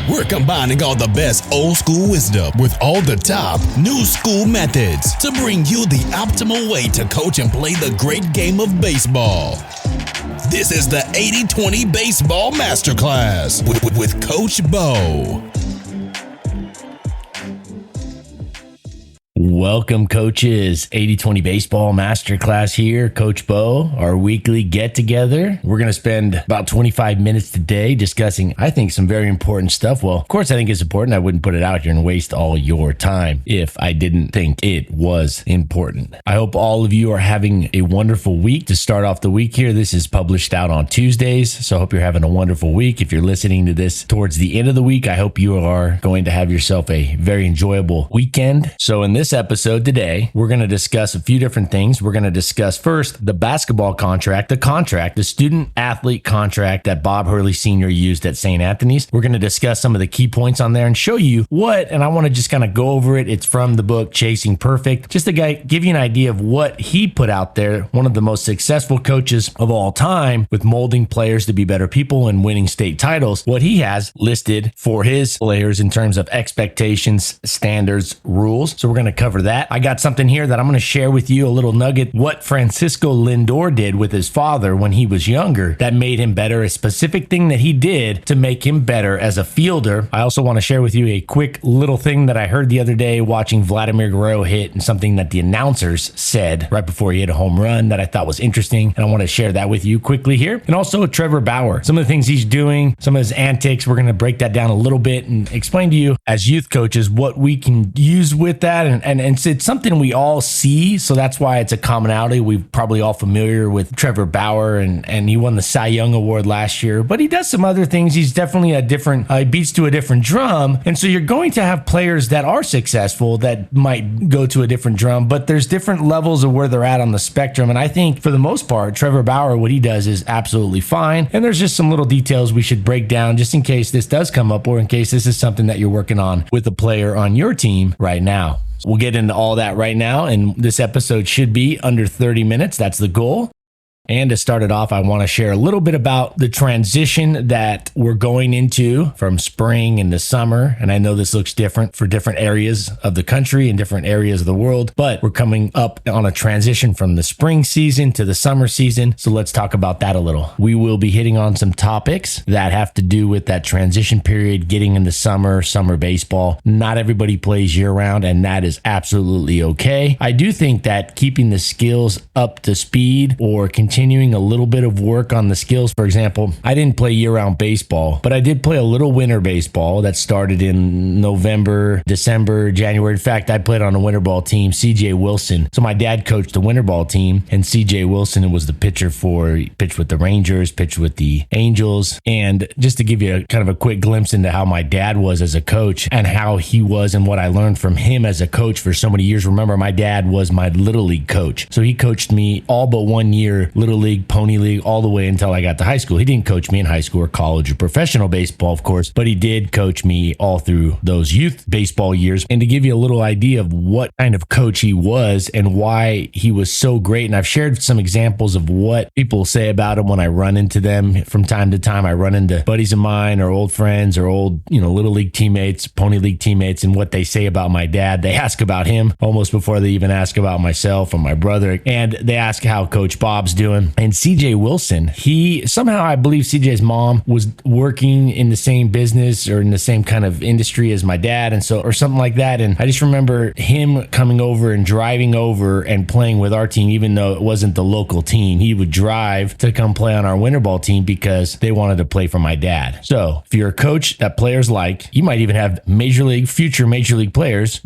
We're combining all the best old school wisdom with all the top new school methods to bring you the optimal way to coach and play the great game of baseball. This is the 80-20 Baseball Masterclass with Coach Bo. Welcome, coaches. 80-20 Baseball Masterclass here. Coach Bo, our weekly get-together. We're going to spend about 25 minutes today discussing, I think, some very important stuff. Well, of course, I think it's important. I wouldn't put it out here and waste all your time if I didn't think it was important. I hope all of you are having a wonderful week to start off the week here. This is published out on Tuesdays, so I hope you're having a wonderful week. If you're listening to this towards the end of the week, I hope you are going to have yourself a very enjoyable weekend. So in this episode today, we're going to discuss a few different things. We're going to discuss first the basketball contract, the student athlete contract that Bob Hurley Sr. used at St. Anthony's. We're going to discuss some of the key points on there and show you what, and I want to just kind of go over it. It's from the book Chasing Perfect. Just to give you an idea of what he put out there. One of the most successful coaches of all time with molding players to be better people and winning state titles. What he has listed for his players in terms of expectations, standards, rules. So we're going to cover that. I got something here that I'm going to share with you, a little nugget, what Francisco Lindor did with his father when he was younger that made him better, a specific thing that he did to make him better as a fielder. I also want to share with you a quick little thing that I heard the other day watching Vladimir Guerrero hit, and something that the announcers said right before he hit a home run that I thought was interesting, and I want to share that with you quickly here. And also Trevor Bauer, some of the things he's doing, some of his antics. We're going to break that down a little bit and explain to you as youth coaches what we can use with that, and it's something we all see, so that's why it's a commonality. We're probably all familiar with Trevor Bauer, and he won the Cy Young Award last year, but he does some other things. He's definitely he beats to a different drum, and so you're going to have players that are successful that might go to a different drum, but there's different levels of where they're at on the spectrum, and I think for the most part, Trevor Bauer, what he does is absolutely fine, and there's just some little details we should break down just in case this does come up, or in case this is something that you're working on with a player on your team right now. We'll get into all that right now, and this episode should be under 30 minutes. That's the goal. And to start it off, I want to share a little bit about the transition that we're going into from spring into summer. And I know this looks different for different areas of the country and different areas of the world, but we're coming up on a transition from the spring season to the summer season. So let's talk about that a little. We will be hitting on some topics that have to do with that transition period, getting into summer baseball. Not everybody plays year round, and that is absolutely okay. I do think that keeping the skills up to speed or continuing a little bit of work on the skills. For example, I didn't play year-round baseball, but I did play a little winter baseball that started in November, December, January. In fact, I played on a winter ball team, CJ Wilson. So my dad coached the winter ball team, and CJ Wilson was the pitcher pitched with the Rangers, pitched with the Angels. And just to give you kind of a quick glimpse into how my dad was as a coach and how he was and what I learned from him as a coach for so many years. Remember, my dad was my Little League coach. So he coached me all but 1 year, Little League, Pony League, all the way until I got to high school. He didn't coach me in high school or college or professional baseball, of course, but he did coach me all through those youth baseball years. And to give you a little idea of what kind of coach he was and why he was so great, and I've shared some examples of what people say about him when I run into them from time to time. I run into buddies of mine or old friends or old, Little League teammates, Pony League teammates, and what they say about my dad. They ask about him almost before they even ask about myself or my brother. And they ask how Coach Bob's doing. And CJ Wilson, I believe CJ's mom was working in the same business or in the same kind of industry as my dad, and so, or something like that. And I just remember him coming over and driving over and playing with our team, even though it wasn't the local team. He would drive to come play on our winter ball team because they wanted to play for my dad. So if you're a coach that players like, you might even have future major league players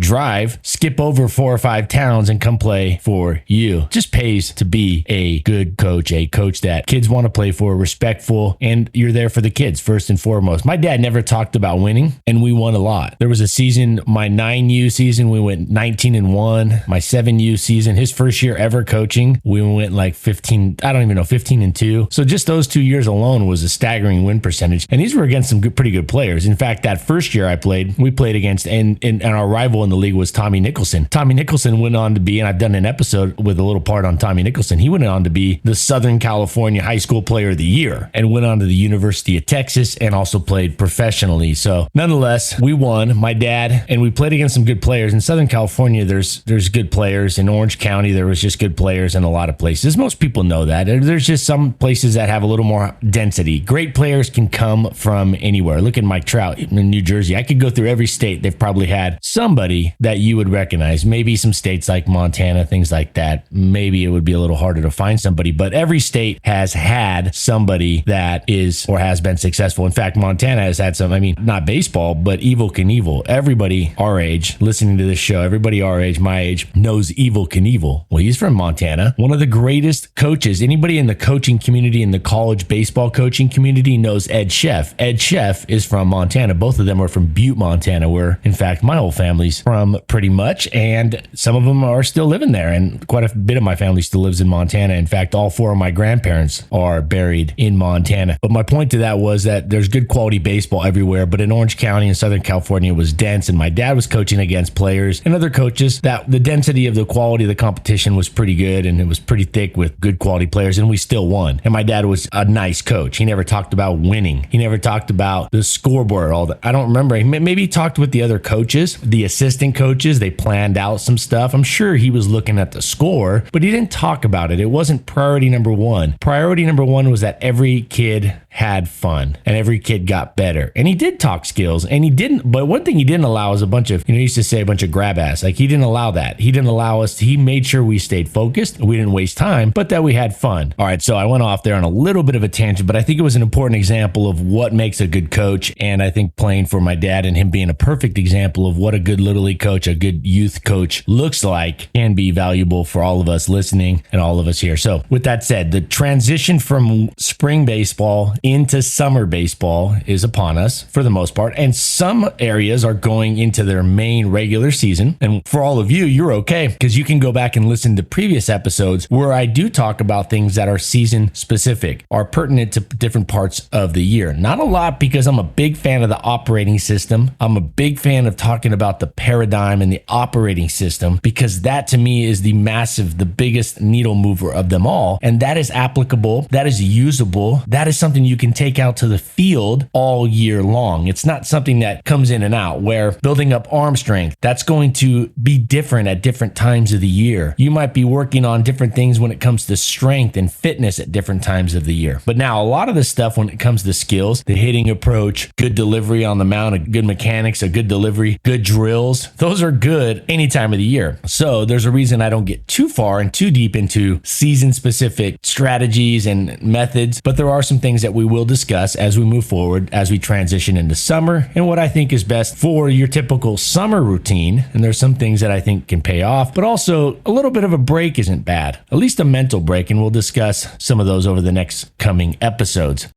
skip over 4 or 5 towns and come play for you. Just pays to be a good coach, a coach that kids want to play for, respectful, and you're there for the kids first and foremost. My dad never talked about winning, and we won a lot. There was a season, my 9U season, we went 19-1. My 7U season, his first year ever coaching, we went like 15-2. So just those 2 years alone was a staggering win percentage. And these were against some pretty good players. In fact, that first year we played against, and our rival in the league was Tommy Nicholson. Tommy Nicholson went on to be, and I've done an episode with a little part on Tommy Nicholson. He went on to be the Southern California High School Player of the Year and went on to the University of Texas and also played professionally. So nonetheless, we won, my dad, and we played against some good players. In Southern California, there's good players. In Orange County, there was just good players in a lot of places. Most people know that. There's just some places that have a little more density. Great players can come from anywhere. Look at Mike Trout in New Jersey. I could go through every state. They've probably had somebody that you would recognize. Maybe some states like Montana, things like that. Maybe it would be a little harder to find somebody, but every state has had somebody that is or has been successful. In fact, Montana has had some, not baseball, but Evel Knievel. Everybody our age listening to this show, everybody our age, my age, knows Evel Knievel. Well, he's from Montana. One of the greatest coaches. Anybody in the coaching community, in the college baseball coaching community, knows Ed Sheff. Ed Sheff is from Montana. Both of them are from Butte, Montana, where, in fact, my whole family's from pretty much, and some of them are still living there, and quite a bit of my family still lives in Montana. In fact, all four of my grandparents are buried in Montana. But my point to that was that there's good quality baseball everywhere, but in Orange County and Southern California, it was dense, and my dad was coaching against players and other coaches that the density of the quality of the competition was pretty good, and it was pretty thick with good quality players, and we still won. And my dad was a nice coach. He never talked about winning. He never talked about the scoreboard, all that. I don't remember. Maybe he talked with the other coaches, the assistant coaches. They planned out some stuff. I'm sure he was looking at the score, but he didn't talk about it. It wasn't priority number one. Priority number one was that every kid had fun and every kid got better. And he did talk skills, and he didn't, but one thing he didn't allow is a bunch of, he used to say a bunch of grab ass. Like, he didn't allow that. He didn't allow us. He made sure we stayed focused. We didn't waste time, but that we had fun. All right. So I went off there on a little bit of a tangent, but I think it was an important example of what makes a good coach. And I think playing for my dad and him being a perfect example of what a good Little League coach, a good youth coach looks like, can be valuable for all of us listening and all of us here. So with that said, the transition from spring baseball into summer baseball is upon us for the most part. And some areas are going into their main regular season. And for all of you, you're okay, because you can go back and listen to previous episodes where I do talk about things that are season specific, are pertinent to different parts of the year. Not a lot, because I'm a big fan of the operating system. I'm a big fan of talking about the paradigm and the operating system, because that to me is the biggest needle mover of them all. And that is applicable. That is usable. That is something you can take out to the field all year long. It's not something that comes in and out, where building up arm strength, that's going to be different at different times of the year. You might be working on different things when it comes to strength and fitness at different times of the year. But now a lot of the stuff when it comes to skills, the hitting approach, good delivery on the mound, a good mechanics, a good delivery, good drills, those are good any time of the year. So there's a reason I don't get too far and too deep into season specific strategies and methods, but there are some things that we will discuss as we move forward, as we transition into summer, and what I think is best for your typical summer routine. And there's some things that I think can pay off, but also a little bit of a break isn't bad, at least a mental break. And we'll discuss some of those over the next coming episodes.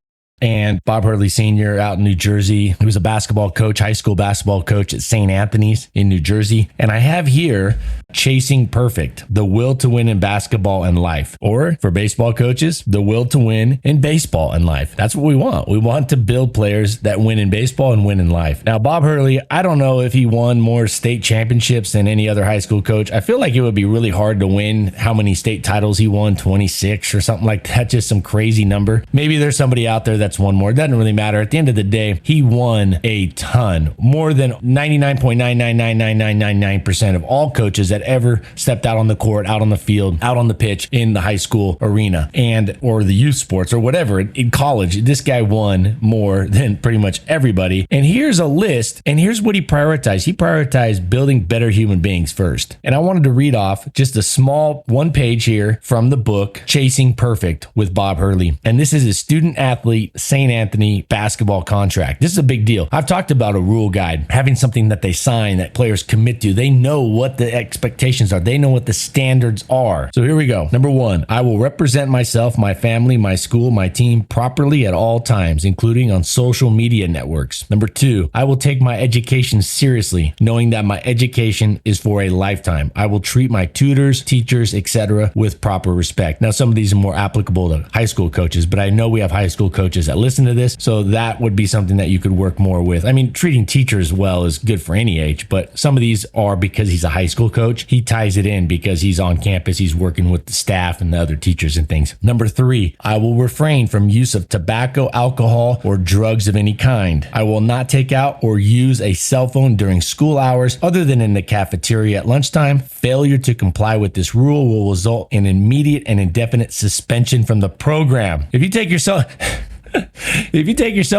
And Bob Hurley Sr. out in New Jersey, he was a basketball coach, high school basketball coach at St. Anthony's in New Jersey. And I have here Chasing Perfect, the will to win in basketball and life. Or for baseball coaches, the will to win in baseball and life. That's what we want. We want to build players that win in baseball and win in life. Now, Bob Hurley, I don't know if he won more state championships than any other high school coach. I feel like it would be really hard to win how many state titles he won, 26 or something like that, just some crazy number. Maybe there's somebody out there that's won more. It doesn't really matter. At the end of the day, he won a ton, more than 99.9999999% of all coaches that ever stepped out on the court, out on the field, out on the pitch in the high school arena and or the youth sports or whatever. In college, this guy won more than pretty much everybody. And here's a list, and here's what he prioritized. He prioritized building better human beings first. And I wanted to read off just a small one page here from the book, Chasing Perfect with Bob Hurley. And this is a student athlete, St. Anthony basketball contract. This is a big deal. I've talked about a rule guide, having something that they sign that players commit to. They know what the expectations are. They know what the standards are. So here we go. Number one, I will represent myself, my family, my school, my team properly at all times, including on social media networks. Number two, I will take my education seriously, knowing that my education is for a lifetime. I will treat my tutors, teachers, etc. with proper respect. Now, some of these are more applicable to high school coaches, but I know we have high school coaches coaches that listen to this. So that would be something that you could work more with. I mean, treating teachers well is good for any age, but some of these are because he's a high school coach. He ties it in because he's on campus. He's working with the staff and the other teachers and things. Number 3, I will refrain from use of tobacco, alcohol, or drugs of any kind. I will not take out or use a cell phone during school hours other than in the cafeteria at lunchtime. Failure to comply with this rule will result in immediate and indefinite suspension from the program. If you take your cell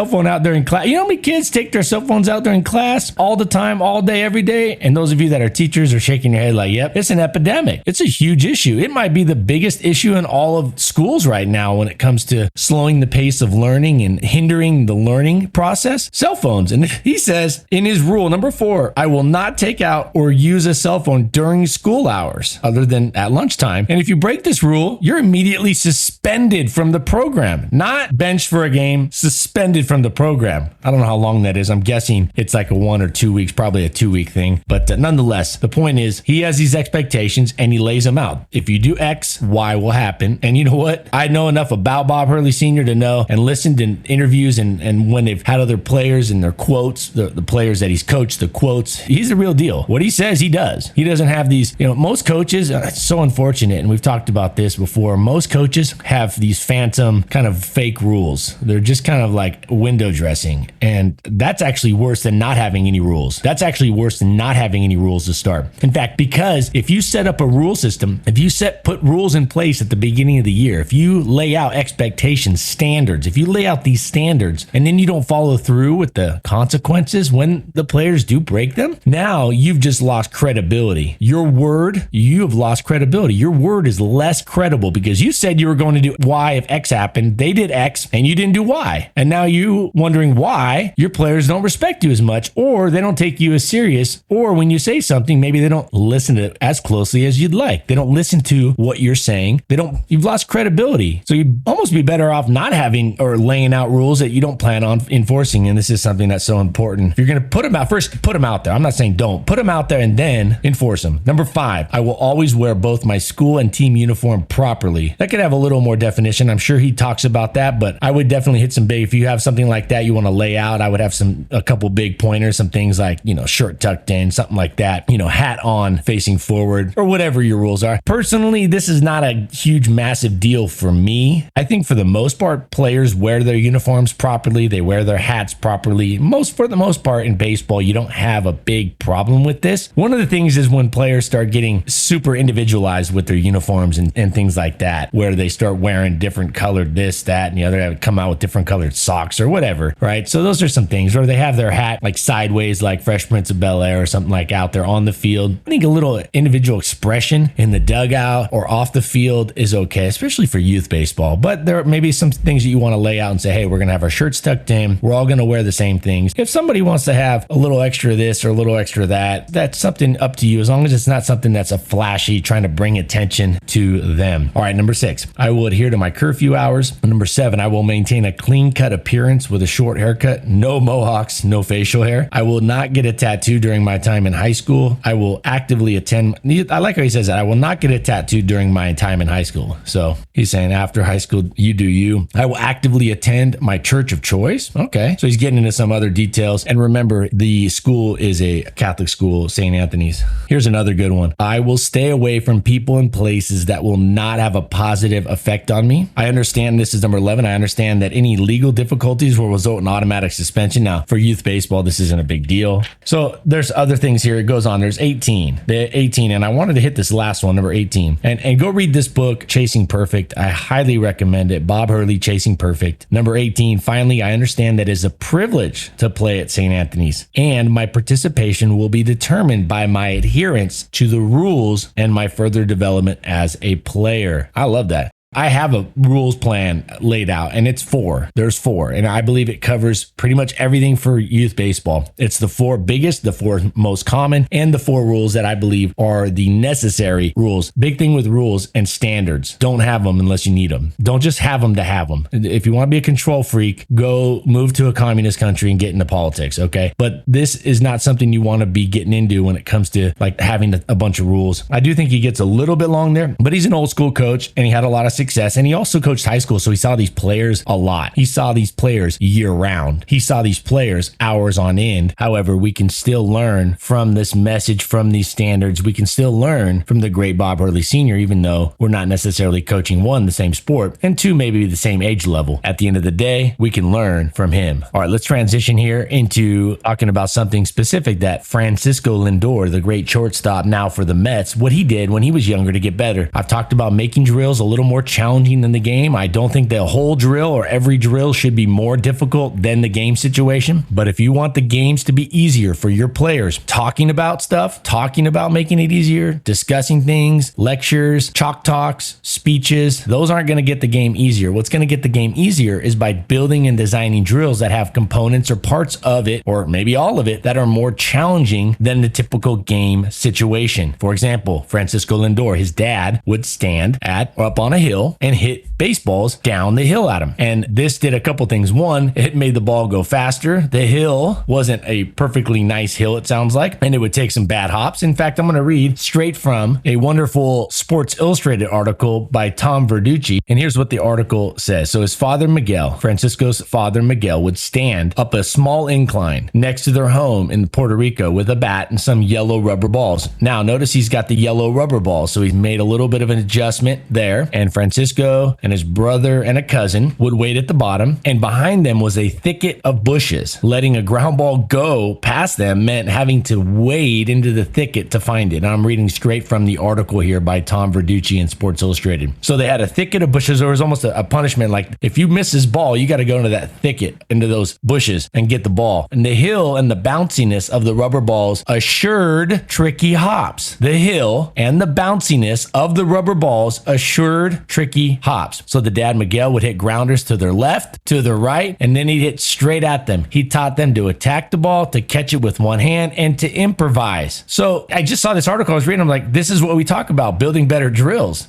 phone out during class, you know how many kids take their cell phones out during class all the time, all day, every day? And those of you that are teachers are shaking your head like, yep, it's an epidemic. It's a huge issue. It might be the biggest issue in all of schools right now when it comes to slowing the pace of learning and hindering the learning process. Cell phones. And he says in his rule, number 4, I will not take out or use a cell phone during school hours other than at lunchtime. And if you break this rule, you're immediately suspended from the program, not benched for a game, suspended from the program. I don't know how long that is. I'm guessing it's like a 1 or 2 weeks, probably a 2-week thing. But nonetheless, the point is he has these expectations and he lays them out. If you do X, Y will happen. And you know what? I know enough about Bob Hurley Sr. to know and listened in interviews and when they've had other players and their quotes, the players that he's coached, the quotes, he's the real deal. What he says, he does. He doesn't have these, most coaches, it's so unfortunate. And we've talked about this before. Most coaches have these phantom kind of fake rules. They're just kind of like window dressing. And that's actually worse than not having any rules. That's actually worse than not having any rules to start. In fact, because if you set up a rule system, if you put rules in place at the beginning of the year, if you lay out expectations, standards, if you lay out these standards and then you don't follow through with the consequences when the players do break them, now you've just lost credibility. You have lost credibility. Your word is less credible because you said you were going to do Y if X happened. They did X and you didn't do Y. And now you wondering why your players don't respect you as much, or they don't take you as serious, or when you say something, maybe they don't listen to it as closely as you'd like. They don't listen to what you're saying. You've lost credibility. So you'd almost be better off not having or laying out rules that you don't plan on enforcing. And this is something that's so important. If you're going to put them out, first put them out there. I'm not saying don't. Put them out there and then enforce them. Number 5, I will always wear both my school and team uniform properly. That could have a little more definition. I'm sure he talks about that, but I would definitely hit some big. If you have something like that you want to lay out, I would have a couple big pointers, some things like, shirt tucked in, something like that, hat on facing forward, or whatever your rules are. Personally, this is not a huge, massive deal for me. I think for the most part, players wear their uniforms properly. They wear their hats properly. For the most part in baseball, you don't have a big problem with this. One of the things is when players start getting super individualized with their uniforms and things like that, where they start wearing different colored this, that, and the other, come out with different colored socks or whatever, right? So those are some things where they have their hat like sideways, like Fresh Prince of Bel-Air or something like out there on the field. I think a little individual expression in the dugout or off the field is okay, especially for youth baseball. But there may be some things that you want to lay out and say, hey, we're going to have our shirts tucked in. We're all going to wear the same things. If somebody wants to have a little extra this or a little extra that, that's something up to you, as long as it's not something that's a flashy, trying to bring attention to them. All right, number 6, I will adhere to my curfew hours. Number 7, I will maintain a clean cut appearance with a short haircut, no mohawks, no facial hair. I will not get a tattoo during my time in high school. I will actively attend. I like how he says that. I will not get a tattoo during my time in high school. So he's saying after high school, you do you. I will actively attend my church of choice. Okay. So he's getting into some other details. And remember, the school is a Catholic school, St. Anthony's. Here's another good one. I will stay away from people and places that will not have a positive effect on me. I understand this is number 11. I understand that any legal difficulties will result in automatic suspension. Now, for youth baseball, this isn't a big deal. So there's other things here. It goes on. There's 18. And I wanted to hit this last one, number 18. And go read this book, Chasing Perfect. I highly recommend it. Bob Hurley, Chasing Perfect. Number 18. Finally, I understand that it is a privilege to play at St. Anthony's, and my participation will be determined by my adherence to the rules and my further development as a player. I love that. I have a rules plan laid out, and it's 4. There's 4, and I believe it covers pretty much everything for youth baseball. It's the 4 biggest, the 4 most common, and the 4 rules that I believe are the necessary rules. Big thing with rules and standards. Don't have them unless you need them. Don't just have them to have them. If you want to be a control freak, go move to a communist country and get into politics, okay? But this is not something you want to be getting into when it comes to like having a bunch of rules. I do think he gets a little bit long there, but he's an old school coach, and he had a lot of success success. And he also coached high school, so he saw these players a lot. He saw these players year round. He saw these players hours on end. However, we can still learn from this message, from these standards. We can still learn from the great Bob Hurley Sr., even though we're not necessarily coaching, one, the same sport, and two, maybe the same age level. At the end of the day, we can learn from him. All right, let's transition here into talking about something specific that Francisco Lindor, the great shortstop now for the Mets, what he did when he was younger to get better. I've talked about making drills a little more challenging than the game. I don't think the whole drill or every drill should be more difficult than the game situation. But if you want the games to be easier for your players, talking about stuff, talking about making it easier, discussing things, lectures, chalk talks, speeches, those aren't going to get the game easier. What's going to get the game easier is by building and designing drills that have components or parts of it, or maybe all of it, that are more challenging than the typical game situation. For example, Francisco Lindor, his dad would stand up on a hill and hit baseballs down the hill at him. And this did a couple things. One, it made the ball go faster. The hill wasn't a perfectly nice hill, it sounds like, and it would take some bad hops. In fact, I'm going to read straight from a wonderful Sports Illustrated article by Tom Verducci. And here's what the article says. So his father, Miguel, Francisco's father, Miguel, would stand up a small incline next to their home in Puerto Rico with a bat and some yellow rubber balls. Now, notice he's got the yellow rubber balls, so he's made a little bit of an adjustment there. And Francisco and his brother and a cousin would wait at the bottom, and behind them was a thicket of bushes. Letting a ground ball go past them meant having to wade into the thicket to find it. And I'm reading straight from the article here by Tom Verducci in Sports Illustrated. So they had a thicket of bushes. There was almost a punishment, like if you miss his ball, you got to go into that thicket, into those bushes, and get the ball. And the hill and the bounciness of the rubber balls assured tricky hops. The hill and the bounciness of the rubber balls assured tricky hops. So the dad, Miguel, would hit grounders to their left, to their right, and then he'd hit straight at them. He taught them to attack the ball, to catch it with one hand, and to improvise. So I just saw this article I was reading. I'm like, this is what we talk about, building better drills,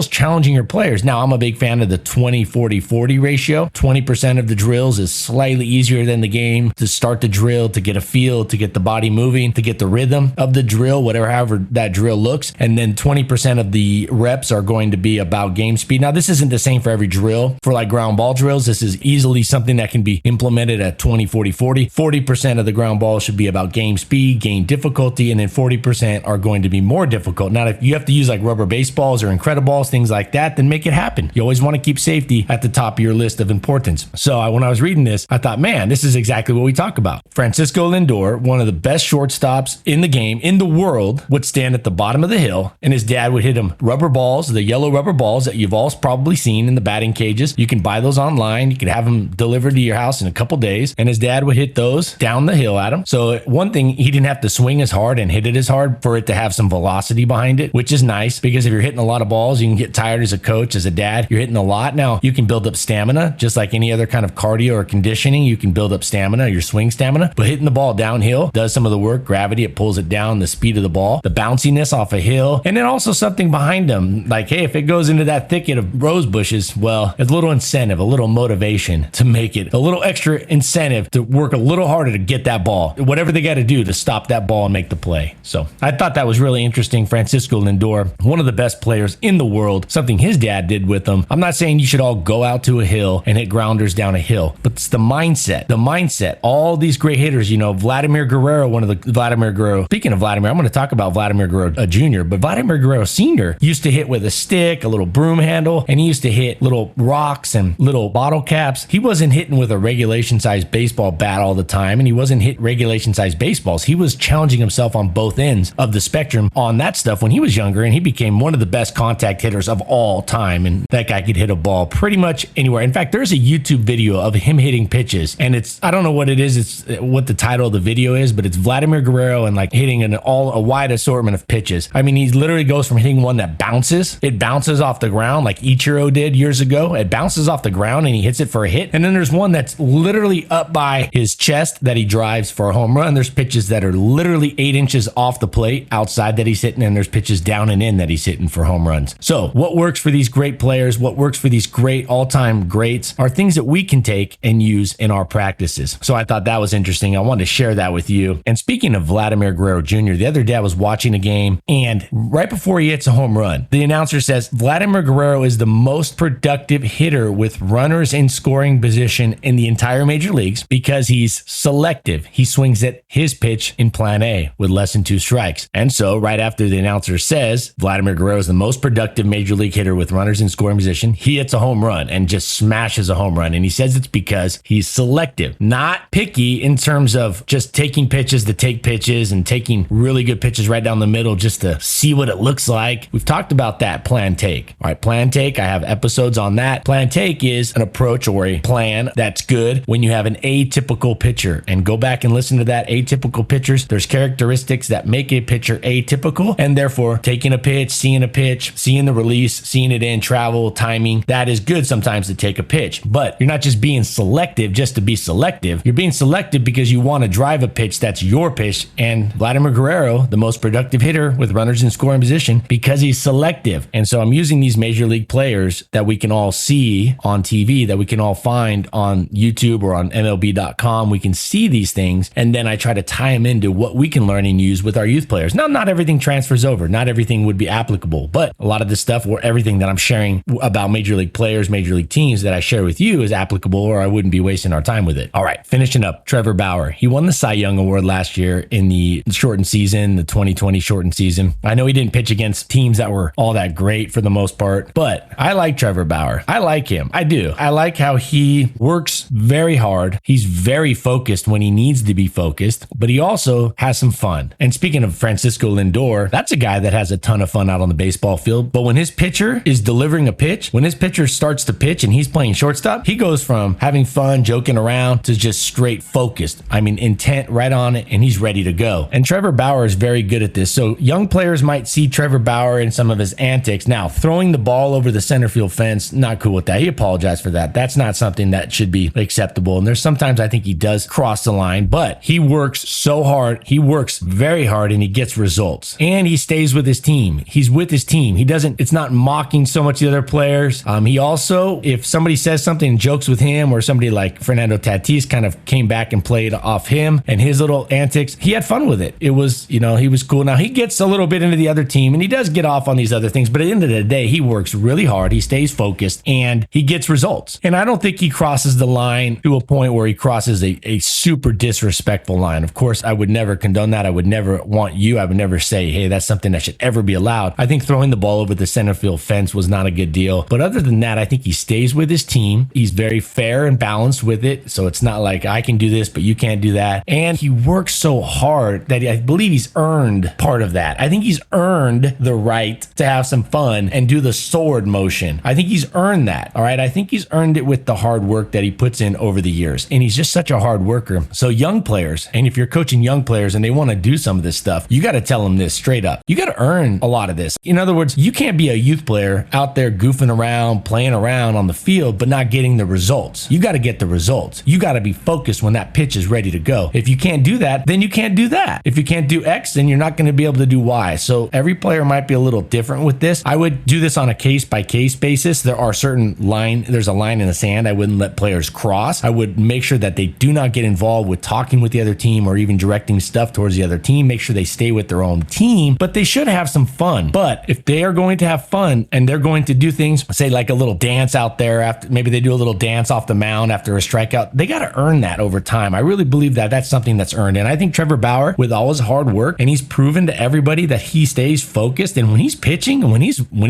challenging your players. Now, I'm a big fan of the 20-40-40 ratio. 20% of the drills is slightly easier than the game to start the drill, to get a feel, to get the body moving, to get the rhythm of the drill, however that drill looks. And then 20% of the reps are going to be about game speed. Now, this isn't the same for every drill. For like ground ball drills, this is easily something that can be implemented at 20-40-40. 40% of the ground ball should be about game speed, game difficulty, and then 40% are going to be more difficult. Now, if you have to use like rubber baseballs or Incrediballs, things like that, then make it happen. You always want to keep safety at the top of your list of importance. So when I was reading this, I thought, man, this is exactly what we talk about. Francisco Lindor, one of the best shortstops in the game, in the world, would stand at the bottom of the hill, and his dad would hit him rubber balls, the yellow rubber balls that you've all probably seen in the batting cages. You can buy those online. You can have them delivered to your house in a couple days, and his dad would hit those down the hill at him. So one thing, he didn't have to swing as hard and hit it as hard for it to have some velocity behind it, which is nice, because if you're hitting a lot of balls, you can get tired as a coach, as a dad. You're hitting a lot. Now, you can build up stamina, just like any other kind of cardio or conditioning. You can build up stamina, your swing stamina, but hitting the ball downhill does some of the work. Gravity, it pulls it down, the speed of the ball, the bounciness off a hill, and then also something behind them. Like, hey, if it goes into that thicket of rose bushes, well, it's a little incentive, a little motivation to make it, a little extra incentive to work a little harder to get that ball, whatever they got to do to stop that ball and make the play. So I thought that was really interesting. Francisco Lindor, one of the best players in the world, something his dad did with him. I'm not saying you should all go out to a hill and hit grounders down a hill, but it's the mindset. All these great hitters, Vladimir Guerrero, speaking of Vladimir, I'm going to talk about Vladimir Guerrero Jr., but Vladimir Guerrero Sr. used to hit with a stick, a little broom handle, and he used to hit little rocks and little bottle caps. He wasn't hitting with a regulation size baseball bat all the time, and he wasn't hit regulation size baseballs. He was challenging himself on both ends of the spectrum on that stuff when he was younger, and he became one of the best contact hitters of all time. And that guy could hit a ball pretty much anywhere. In fact, there's a YouTube video of him hitting pitches, and I don't know what it is. It's what the title of the video is, but it's Vladimir Guerrero and like hitting a wide assortment of pitches. I mean, he literally goes from hitting one that bounces. It bounces off the ground like Ichiro did years ago. It bounces off the ground and he hits it for a hit. And then there's one that's literally up by his chest that he drives for a home run. There's pitches that are literally 8 inches off the plate outside that he's hitting, and there's pitches down and in that he's hitting for home runs. So what works for these great players, what works for these great all-time greats are things that we can take and use in our practices. So I thought that was interesting. I wanted to share that with you. And speaking of Vladimir Guerrero Jr., the other day I was watching a game, and right before he hits a home run, the announcer says, Vladimir Vladimir Guerrero is the most productive hitter with runners in scoring position in the entire major leagues because he's selective. He swings at his pitch in plan A with less than 2 strikes. And so right after the announcer says Vladimir Guerrero is the most productive major league hitter with runners in scoring position, he hits a home run and just smashes a home run. And he says it's because he's selective, not picky in terms of just taking pitches to take pitches and taking really good pitches right down the middle just to see what it looks like. We've talked about that plan take. All right, plan take, I have episodes on that. Plan take is an approach or a plan that's good when you have an atypical pitcher. And go back and listen to that. Atypical pitchers, there's characteristics that make a pitcher atypical, and therefore taking a pitch, seeing the release, seeing it in, travel, timing, that is good sometimes to take a pitch. But you're not just being selective just to be selective. You're being selective because you want to drive a pitch that's your pitch. And Vladimir Guerrero, the most productive hitter with runners in scoring position, because he's selective. And so I'm using these major league players that we can all see on TV, that we can all find on YouTube or on MLB.com. We can see these things, and then I try to tie them into what we can learn and use with our youth players. Now, not everything transfers over. Not everything would be applicable, but a lot of this stuff, or everything that I'm sharing about major league players, major league teams that I share with you is applicable, or I wouldn't be wasting our time with it. All right, finishing up, Trevor Bauer. He won the Cy Young Award last year in the shortened season, the 2020 shortened season. I know he didn't pitch against teams that were all that great for the most part, but I like Trevor Bauer. I like him. I do. I like how he works very hard. He's very focused when he needs to be focused, but he also has some fun. And speaking of Francisco Lindor, that's a guy that has a ton of fun out on the baseball field. But when his pitcher is delivering a pitch, when his pitcher starts to pitch and he's playing shortstop, he goes from having fun, joking around, to just straight focused. I mean, intent right on it, and he's ready to go. And Trevor Bauer is very good at this. So young players might see Trevor Bauer in some of his antics. Now, throwing the ball over the center field fence, not cool with that. He apologized for that. That's not something that should be acceptable. And there's sometimes I think he does cross the line, but he works so hard. He works very hard and he gets results. And he stays with his team. He's with his team. It's not mocking so much the other players. He also, if somebody says something and jokes with him, or somebody like Fernando Tatis kind of came back and played off him and his little antics, he had fun with it. It was, he was cool. Now he gets a little bit into the other team and he does get off on these other things, but at the end of the day, he works really hard. He stays focused and he gets results. And I don't think he crosses the line to a point where he crosses a super disrespectful line. Of course, I would never condone that. I would never say, hey, that's something that should ever be allowed. I think throwing the ball over the center field fence was not a good deal. But other than that, I think he stays with his team. He's very fair and balanced with it. So it's not like I can do this, but you can't do that. And he works so hard that I believe he's earned part of that. I think he's earned the right to have some fun and do the sword motion. I think he's earned that. All right. I think he's earned it with the hard work that he puts in over the years. And he's just such a hard worker. So young players, and if you're coaching young players and they want to do some of this stuff, you got to tell them this straight up. You got to earn a lot of this. In other words, you can't be a youth player out there goofing around, playing around on the field, but not getting the results. You got to get the results. You got to be focused when that pitch is ready to go. If you can't do that, then you can't do that. If you can't do X, then you're not going to be able to do Y. So every player might be a little different with this. I would do this on a case by case basis. There's a line in the sand. I wouldn't let players cross. I would make sure that they do not get involved with talking with the other team or even directing stuff towards the other team. Make sure they stay with their own team, but they should have some fun. But if they are going to have fun and they're going to do things, say like a little dance out there after, maybe they do a little dance off the mound after a strikeout, they got to earn that over time. I really believe that that's something that's earned. And I think Trevor Bauer, with all his hard work, and he's proven to everybody that he stays focused. And when he's pitching and when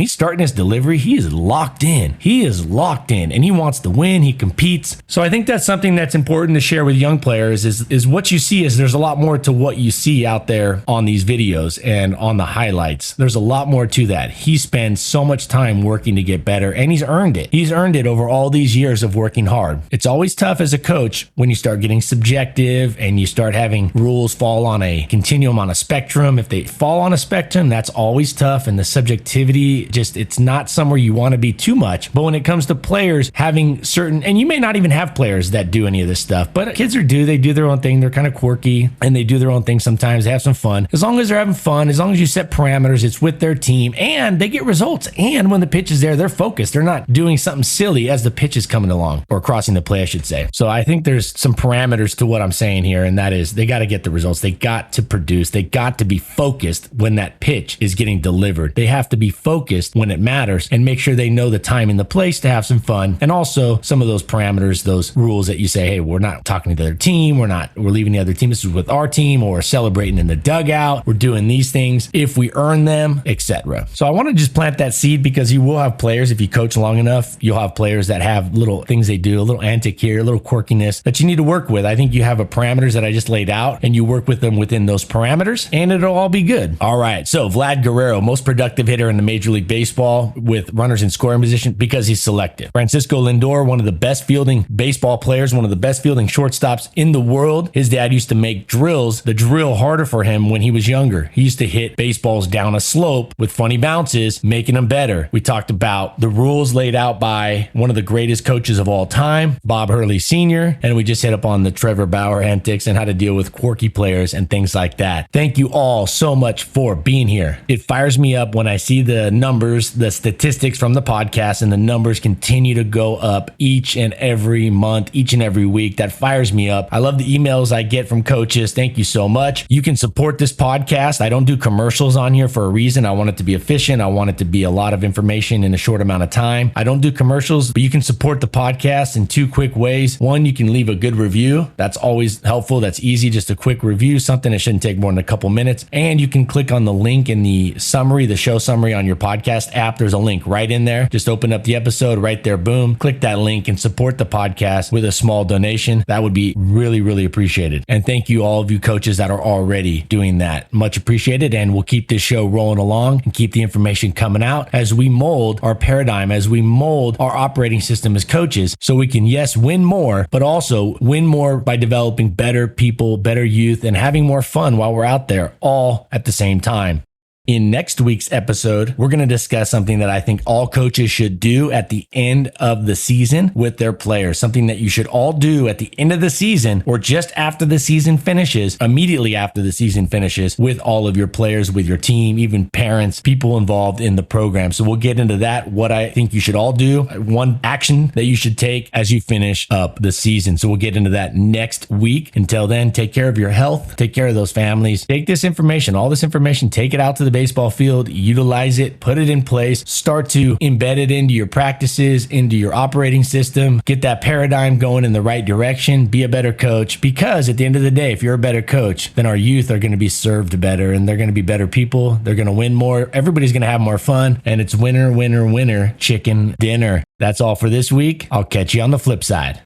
he's starting his delivery, he is locked in. He is locked in and he wants to win. He competes. So I think that's something that's important to share with young players is what you see is there's a lot more to what you see out there on these videos and on the highlights. There's a lot more to that. He spends so much time working to get better and he's earned it. He's earned it over all these years of working hard. It's always tough as a coach when you start getting subjective and you start having rules fall on a continuum, on a spectrum. If they fall on a spectrum, that's always tough. And the subjectivity, it's not somewhere you want to be too much. But when it comes to players having certain, and you may not even have players that do any of this stuff, but kids they do their own thing. They're kind of quirky and they do their own thing sometimes. They have some fun. As long as they're having fun, as long as you set parameters, it's with their team and they get results. And when the pitch is there, they're focused. They're not doing something silly as the pitch is coming along or crossing the play, I should say. So I think there's some parameters to what I'm saying here. And that is they got to get the results. They got to produce. They got to be focused when that pitch is getting delivered. They have to be focused when it matters, and make sure they know the time and the place to have some fun. And also some of those parameters, those rules that you say, hey, we're not talking to the other team. We're leaving the other team. This is with our team, or celebrating in the dugout. We're doing these things if we earn them, etc. So I want to just plant that seed, because you will have players, if you coach long enough, you'll have players that have little things they do, a little antic here, a little quirkiness that you need to work with. I think you have a parameters that I just laid out, and you work with them within those parameters, and it'll all be good. All right. So Vlad Guerrero, most productive hitter in the Major League Baseball with runners in scoring position because he's selective. Francisco Lindor, one of the best fielding baseball players, one of the best fielding shortstops in the world. His dad used to make the drill harder for him when he was younger. He used to hit baseballs down a slope with funny bounces, making them better. We talked about the rules laid out by one of the greatest coaches of all time, Bob Hurley Sr., and we just hit up on the Trevor Bauer antics and how to deal with quirky players and things like that. Thank you all so much for being here. It fires me up when I see the numbers, the statistics from the podcast, and the numbers continue to go up each and every month, each and every week. That fires me up. I love the emails I get from coaches. Thank you so much. You can support this podcast. I don't do commercials on here for a reason. I want it to be efficient. I want it to be a lot of information in a short amount of time. I don't do commercials, but you can support the podcast in two quick ways. One, you can leave a good review. That's always helpful. That's easy. Just a quick review, something that shouldn't take more than a couple minutes. And you can click on the link in the summary, the show summary on your podcast app. There's a link right in there. Just open up the episode right there. Boom. Click that link and support the podcast with a small donation. That would be really, really appreciated. And thank you, all of you coaches that are already doing that. Much appreciated. And we'll keep this show rolling along and keep the information coming out as we mold our paradigm, as we mold our operating system as coaches, so we can, yes, win more, but also win more by developing better people, better youth, and having more fun while we're out there, all at the same time. In next week's episode, we're going to discuss something that I think all coaches should do at the end of the season with their players. Something that you should all do at the end of the season, or just after the season finishes, immediately after the season finishes, with all of your players, with your team, even parents, people involved in the program. So we'll get into that, what I think you should all do, one action that you should take as you finish up the season. So we'll get into that next week. Until then, take care of your health, take care of those families, take this information, all this information, take it out to the baseball field, utilize it, put it in place, start to embed it into your practices, into your operating system, get that paradigm going in the right direction, be a better coach. Because at the end of the day, if you're a better coach, then our youth are going to be served better, and they're going to be better people. They're going to win more. Everybody's going to have more fun, and it's winner, winner, winner, chicken dinner. That's all for this week. I'll catch you on the flip side.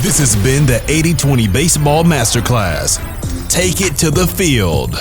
This has been the 80-20 Baseball Masterclass. Take it to the field.